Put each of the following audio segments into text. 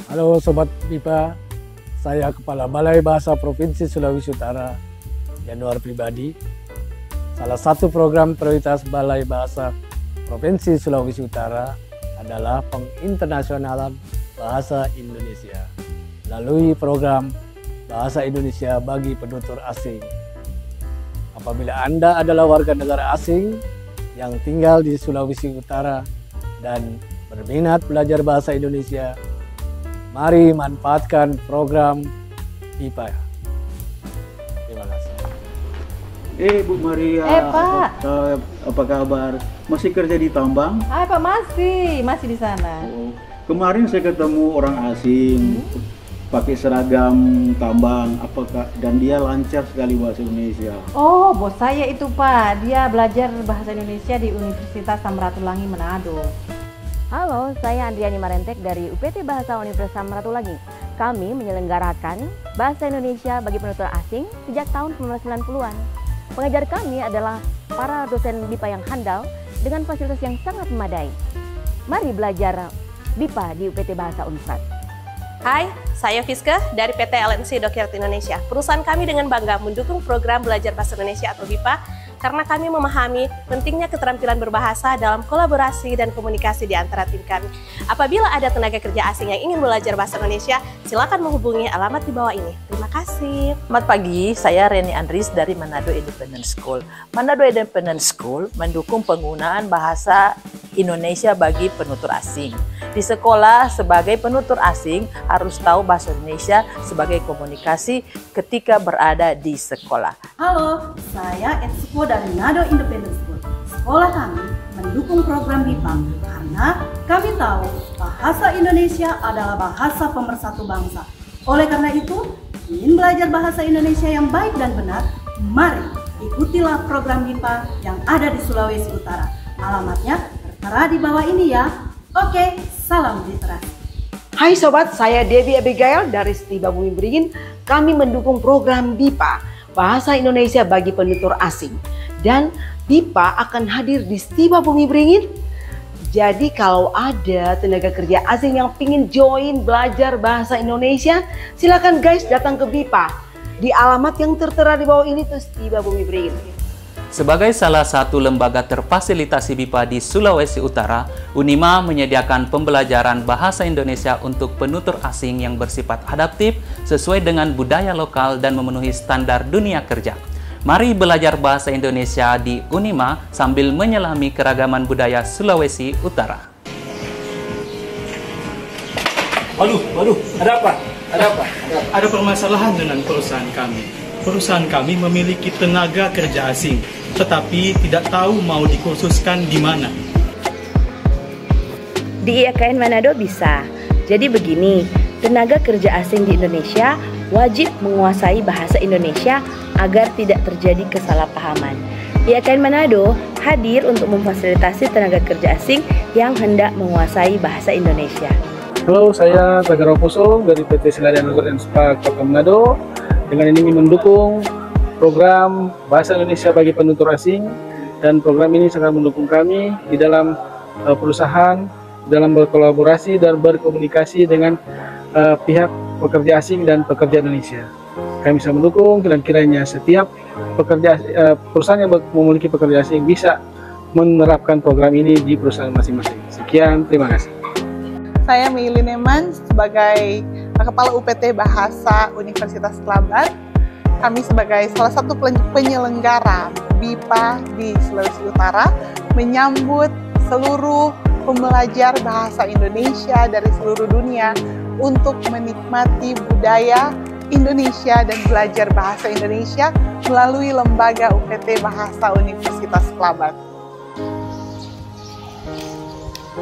Halo Sobat BIPA, saya Kepala Balai Bahasa Provinsi Sulawesi Utara, Januar Pribadi. Salah satu program prioritas Balai Bahasa Provinsi Sulawesi Utara adalah penginternasionalan bahasa Indonesia melalui program Bahasa Indonesia bagi penutur asing. Apabila Anda adalah warga negara asing yang tinggal di Sulawesi Utara dan berminat belajar bahasa Indonesia, mari manfaatkan program BIPA. Terima kasih. Bu Maria, Pak. apa kabar? Masih kerja di tambang? Hai Pak, masih di sana. Oh, kemarin saya ketemu orang asing pakai seragam tambang, dan dia lancar sekali bahasa Indonesia. Oh, bos saya itu Pak, dia belajar bahasa Indonesia di Universitas Samratulangi Manado. Halo, saya Andriani Marentek dari UPT Bahasa Universitas Samratulangi. Kami menyelenggarakan Bahasa Indonesia bagi penutur asing sejak tahun 1990-an. Pengajar kami adalah para dosen BIPA yang handal dengan fasilitas yang sangat memadai. Mari belajar BIPA di UPT Bahasa Unpad. Hai, saya Fiske dari PT LNC Dockyard Indonesia. Perusahaan kami dengan bangga mendukung program belajar bahasa Indonesia atau BIPA karena kami memahami pentingnya keterampilan berbahasa dalam kolaborasi dan komunikasi di antara tim kami. Apabila ada tenaga kerja asing yang ingin belajar bahasa Indonesia, silakan menghubungi alamat di bawah ini. Terima kasih. Selamat pagi, saya Reni Andris dari Manado Independent School. Manado Independent School mendukung penggunaan bahasa Indonesia bagi penutur asing. Di sekolah, sebagai penutur asing harus tahu bahasa Indonesia sebagai komunikasi ketika berada di sekolah. Halo, saya Etsuko dari Manado Independent School. Sekolah kami mendukung program BIPA karena kami tahu bahasa Indonesia adalah bahasa pemersatu bangsa. Oleh karena itu, ingin belajar bahasa Indonesia yang baik dan benar, mari ikutilah program BIPA yang ada di Sulawesi Utara. Alamatnya tertera di bawah ini ya. Oke, salam literasi. Hai sobat, saya Debbie Abigail dari Setiba Bumi Beringin. Kami mendukung program BIPA, Bahasa Indonesia bagi penutur asing. Dan BIPA akan hadir di Setiba Bumi Beringin. Jadi kalau ada tenaga kerja asing yang pingin join belajar bahasa Indonesia, silakan guys datang ke BIPA. Di alamat yang tertera di bawah ini tuh Setiba Bumi Beringin. Sebagai salah satu lembaga terfasilitasi BIPA di Sulawesi Utara, Unima menyediakan pembelajaran bahasa Indonesia untuk penutur asing yang bersifat adaptif, sesuai dengan budaya lokal dan memenuhi standar dunia kerja. Mari belajar bahasa Indonesia di Unima sambil menyelami keragaman budaya Sulawesi Utara. Waduh, ada apa? Ada permasalahan dengan perusahaan kami. Perusahaan kami memiliki tenaga kerja asing, tetapi tidak tahu mau dikursuskan di mana. Di IAKN Manado bisa. Jadi begini, tenaga kerja asing di Indonesia wajib menguasai bahasa Indonesia agar tidak terjadi kesalahpahaman. IAKN Manado hadir untuk memfasilitasi tenaga kerja asing yang hendak menguasai bahasa Indonesia. Halo, saya Tegar Oposo dari PT Seladian Resort & Spa Kota Manado. Dengan ini mendukung program Bahasa Indonesia bagi penutur asing, dan program ini sangat mendukung kami di dalam perusahaan, dalam berkolaborasi dan berkomunikasi dengan pihak pekerja asing dan pekerja Indonesia. Kami bisa mendukung dan kiranya setiap perusahaan yang memiliki pekerja asing bisa menerapkan program ini di perusahaan masing-masing. Sekian, terima kasih. Saya Meili Neman sebagai Kepala UPT Bahasa Universitas Kelabat. Kami sebagai salah satu penyelenggara BIPA di Sulawesi Utara menyambut seluruh pembelajar bahasa Indonesia dari seluruh dunia untuk menikmati budaya Indonesia dan belajar bahasa Indonesia melalui lembaga UPT Bahasa Universitas Kelabat.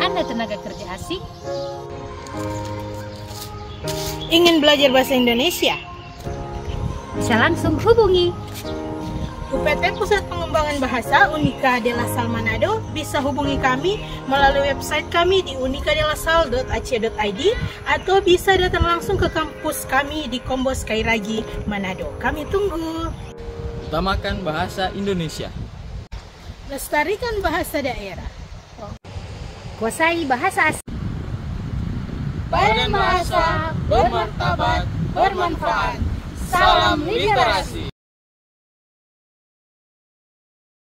Anda tenaga kerja asing? Ingin belajar bahasa Indonesia? Bisa langsung hubungi UPT Pusat Pengembangan Bahasa Unika de la Salle Manado. Bisa hubungi kami melalui website kami di unikadelasal.ac.id atau bisa datang langsung ke kampus kami di Kombos Kairagi, Manado. Kami tunggu. Utamakan bahasa Indonesia. Lestarikan bahasa daerah. Kuasai bahasa asing. Badan Bahasa bermanfaat. Salam literasi.